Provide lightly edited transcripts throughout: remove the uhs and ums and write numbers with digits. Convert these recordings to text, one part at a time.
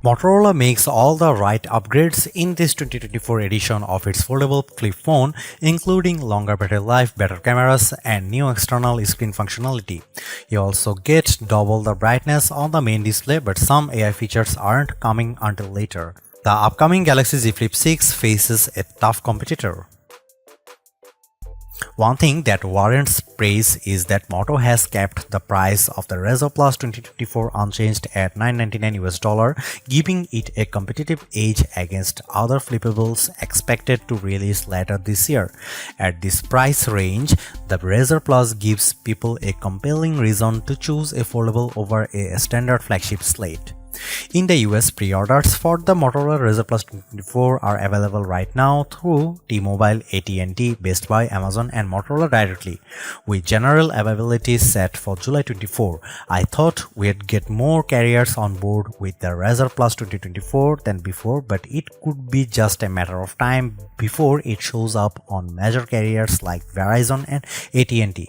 Motorola makes all the right upgrades in this 2024 edition of its foldable flip phone, including longer battery life, better cameras, and new external screen functionality. You also get double the brightness on the main display, but some AI features aren't coming until later. The upcoming Galaxy Z Flip 6 faces a tough competitor. One thing that warrants praise is that Moto has kept the price of the Razr Plus 2024 unchanged at $999, giving it a competitive edge against other flippables expected to release later this year. At this price range, the Razr Plus gives people a compelling reason to choose a foldable over a standard flagship slate. In the US, pre-orders for the Motorola Razr Plus 2024 are available right now through T-Mobile, AT&T, Best Buy, Amazon, and Motorola directly, with general availability set for July 24. I thought we'd get more carriers on board with the Razr Plus 2024 than before, but it could be just a matter of time before it shows up on major carriers like Verizon and AT&T.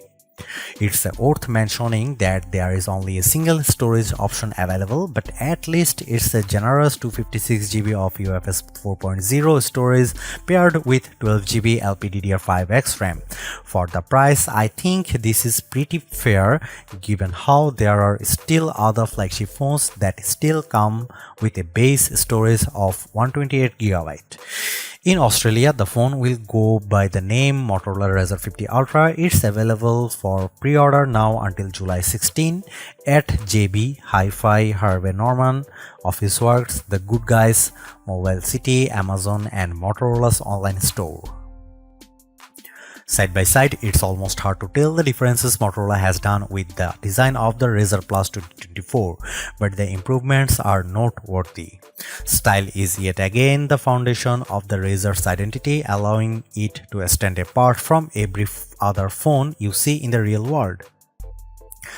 It's worth mentioning that there is only a single storage option available, but at least it's a generous 256GB of UFS 4.0 storage paired with 12GB LPDDR5X RAM. For the price, I think this is pretty fair given how there are still other flagship phones that still come with a base storage of 128GB. In Australia, the phone will go by the name Motorola Razr 50 Ultra. It's available for pre-order now until July 16 at JB, Hi-Fi, Harvey Norman, Officeworks, The Good Guys, Mobile City, Amazon, and Motorola's online store. Side by side, it's almost hard to tell the differences Motorola has done with the design of the Razr Plus 2024, but the improvements are noteworthy. Style is yet again the foundation of the Razr's identity, allowing it to stand apart from every other phone you see in the real world.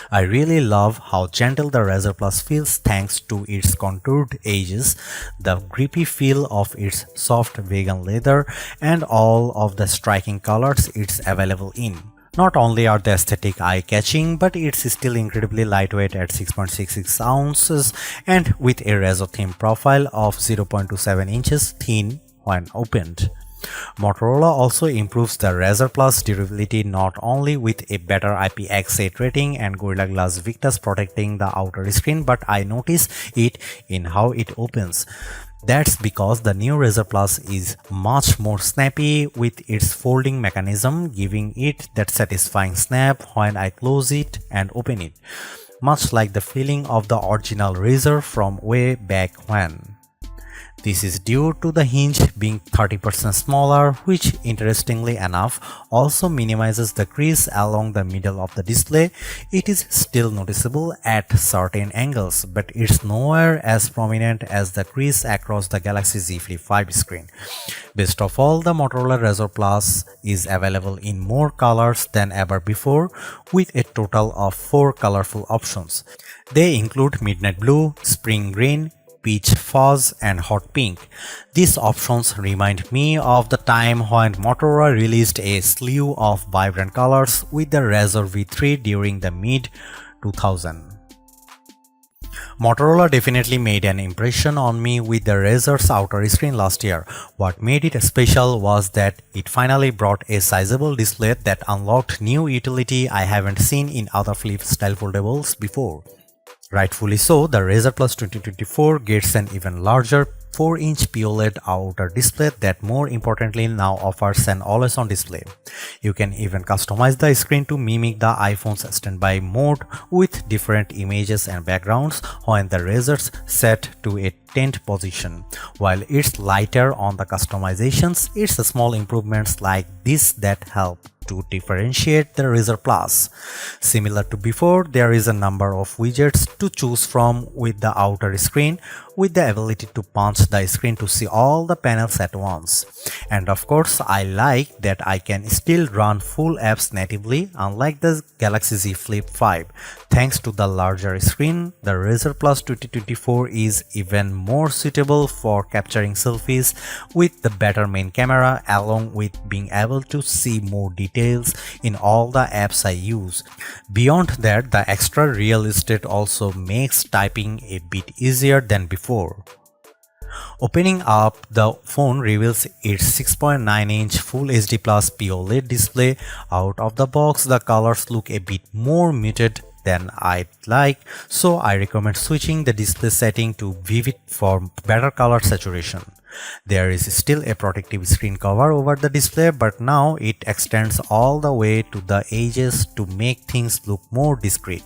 I really love how gentle the Razr Plus feels thanks to its contoured edges, the grippy feel of its soft vegan leather, and all of the striking colors it's available in. Not only are the aesthetic eye-catching, but it's still incredibly lightweight at 6.66 ounces and with a razor-thin profile of 0.27 inches thin when opened. Motorola also improves the Razr Plus durability not only with a better IPX8 rating and Gorilla Glass Victus protecting the outer screen, but I notice it in how it opens. That's because the new Razr Plus is much more snappy with its folding mechanism, giving it that satisfying snap when I close it and open it, much like the feeling of the original Razr from way back when. This is due to the hinge being 30% smaller, which interestingly enough also minimizes the crease along the middle of the display. It is still noticeable at certain angles, but it's nowhere as prominent as the crease across the Galaxy Z Flip 5 screen. Best of all, the Motorola Razr Plus is available in more colors than ever before, with a total of 4 colorful options. They include midnight blue, spring green, peach fuzz, and hot pink. These options remind me of the time when Motorola released a slew of vibrant colors with the Razr V3 during the mid-2000s. Motorola definitely made an impression on me with the Razr's outer screen last year. What made it special was that it finally brought a sizable display that unlocked new utility I haven't seen in other flip-style foldables before. Rightfully so, the Razr Plus 2024 gets an even larger 4-inch POLED outer display that more importantly now offers an always-on display. You can even customize the screen to mimic the iPhone's standby mode with different images and backgrounds when the Razr's set to a tent position. While it's lighter on the customizations, it's the small improvements like this that help to differentiate the Razr Plus. Similar to before, there is a number of widgets to choose from with the outer screen, with the ability to punch the screen to see all the panels at once. And of course, I like that I can still run full apps natively, unlike the Galaxy Z Flip 5. Thanks to the larger screen, the Razr Plus 2024 is even more suitable for capturing selfies with the better main camera, along with being able to see more details in all the apps I use. Beyond that, the extra real estate also makes typing a bit easier than before. Opening up the phone reveals its 6.9-inch Full HD Plus POLED display. Out of the box, the colors look a bit more muted than I'd like, so I recommend switching the display setting to Vivid for better color saturation. There is still a protective screen cover over the display, but now it extends all the way to the edges to make things look more discreet.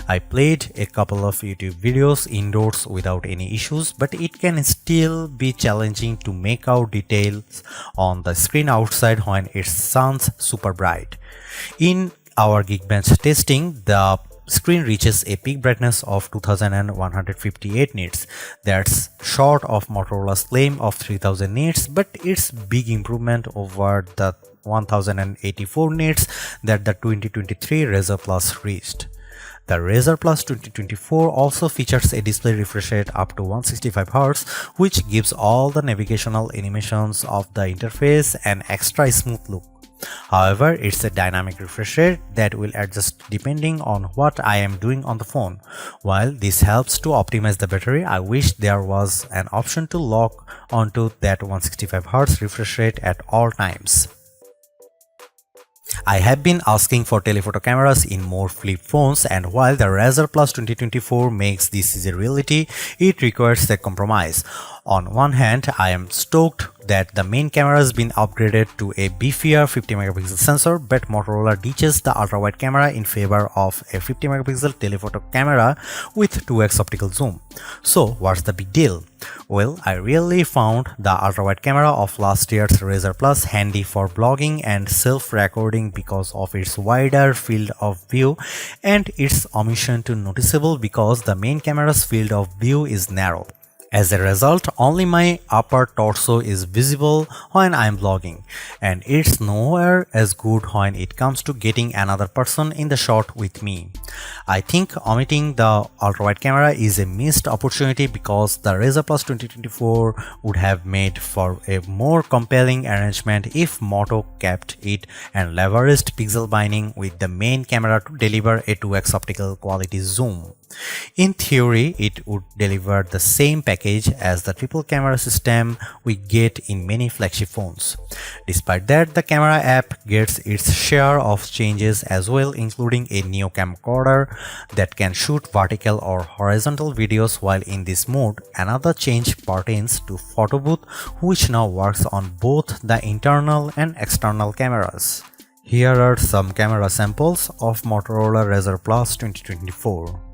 I played a couple of YouTube videos indoors without any issues, but it can still be challenging to make out details on the screen outside when it sounds super bright. In our Geekbench testing, the screen reaches a peak brightness of 2158 nits. That's short of Motorola's claim of 3000 nits, but it's big improvement over the 1084 nits that the 2023 Razr Plus reached. The Razr Plus 2024 also features a display refresh rate up to 165Hz, which gives all the navigational animations of the interface an extra smooth look. However, it's a dynamic refresh rate that will adjust depending on what I am doing on the phone. While this helps to optimize the battery, I wish there was an option to lock onto that 165Hz refresh rate at all times. I have been asking for telephoto cameras in more flip phones, and while the Razr Plus 2024 makes this a reality, it requires a compromise. On one hand, I am stoked that the main camera has been upgraded to a beefier 50MP sensor, but Motorola ditches the ultra-wide camera in favor of a 50MP telephoto camera with 2x optical zoom. So what's the big deal? Well, I really found the ultra-wide camera of last year's Razr Plus handy for blogging and self-recording because of its wider field of view, and its omission to noticeable because the main camera's field of view is narrow. As a result, only my upper torso is visible when I am vlogging, and it's nowhere as good when it comes to getting another person in the shot with me. I think omitting the ultra-wide camera is a missed opportunity because the Razr Plus 2024 would have made for a more compelling arrangement if Moto kept it and leveraged pixel binding with the main camera to deliver a 2x optical quality zoom. In theory, it would deliver the same package as the triple camera system we get in many flagship phones. Despite that, the camera app gets its share of changes as well, including a neo camcorder that can shoot vertical or horizontal videos while in this mode. Another change pertains to photo booth, which now works on both the internal and external cameras. Here are some camera samples of Motorola Razr Plus 2024.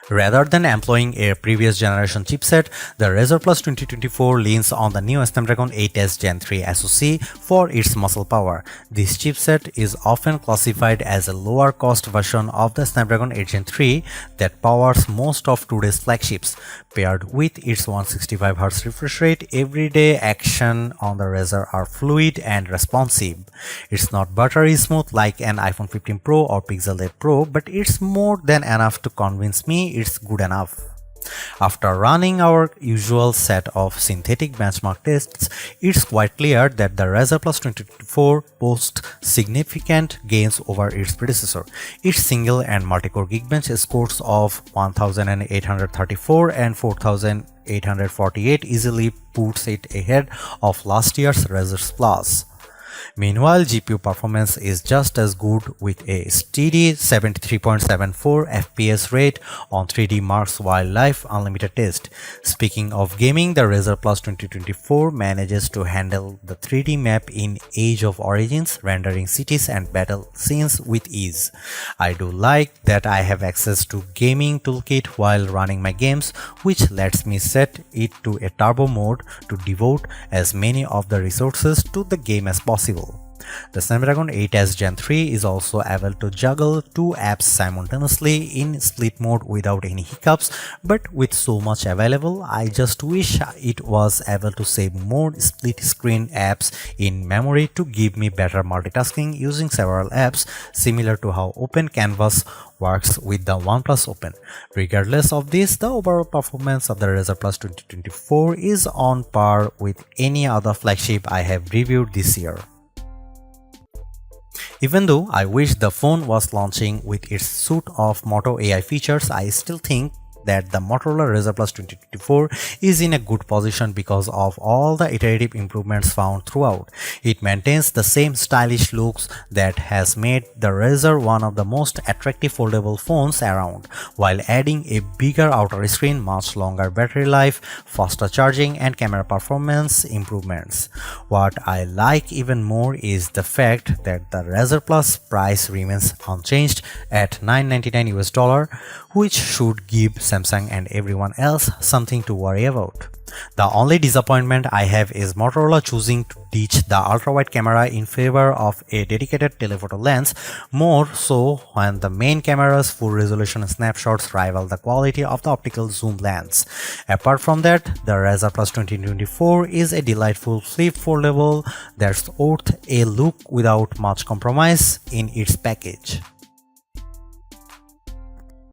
Rather than employing a previous generation chipset, the Razr Plus 2024 leans on the new Snapdragon 8s Gen 3 SoC for its muscle power. This chipset is often classified as a lower cost version of the Snapdragon 8 Gen 3 that powers most of today's flagships. Paired with its 165Hz refresh rate, everyday action on the Razr are fluid and responsive. It's not buttery smooth like an iPhone 15 Pro or Pixel 8 Pro, but it's more than enough to convince me it's good enough. After running our usual set of synthetic benchmark tests, it's quite clear that the Razr Plus 2024 boasts significant gains over its predecessor. Its single and multi-core Geekbench scores of 1834 and 4848 easily puts it ahead of last year's Razr Plus. Meanwhile, GPU performance is just as good with a steady 73.74 FPS rate on 3D Mark's Wildlife Unlimited test. Speaking of gaming, the Razr Plus 2024 manages to handle the 3D map in Age of Origins, rendering cities and battle scenes with ease. I do like that I have access to gaming toolkit while running my games, which lets me set it to a turbo mode to devote as many of the resources to the game as possible. The Snapdragon 8s Gen 3 is also able to juggle two apps simultaneously in split mode without any hiccups, but with so much available, I just wish it was able to save more split screen apps in memory to give me better multitasking using several apps, similar to how Open Canvas works with the OnePlus Open. Regardless of this, the overall performance of the Razr Plus 2024 is on par with any other flagship I have reviewed this year. Even though I wish the phone was launching with its suite of Moto AI features, I still think that the Motorola Razr Plus 2024 is in a good position because of all the iterative improvements found throughout. It maintains the same stylish looks that has made the Razr one of the most attractive foldable phones around, while adding a bigger outer screen, much longer battery life, faster charging, and camera performance improvements. What I like even more is the fact that the Razr Plus price remains unchanged at $999, which should give Samsung and everyone else something to worry about. The only disappointment I have is Motorola choosing to ditch the ultra-wide camera in favor of a dedicated telephoto lens, more so when the main camera's full resolution snapshots rival the quality of the optical zoom lens. Apart from that, the Razr Plus 2024 is a delightful flip foldable that's worth a look without much compromise in its package.